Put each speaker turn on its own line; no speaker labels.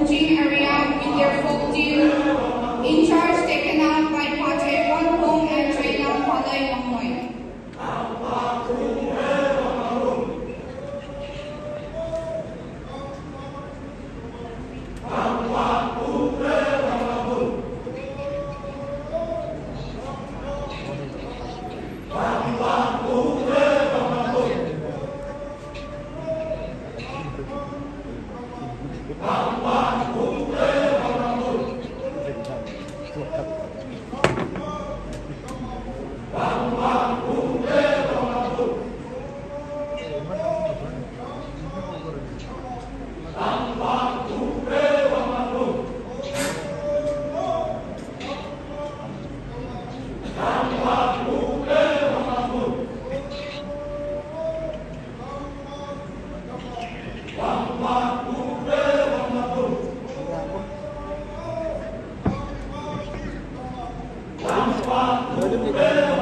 Urchin area in their folk tune, in charge taken up by Pache Wanpong and Trainal Palay Wangmoy.
Öyle mi?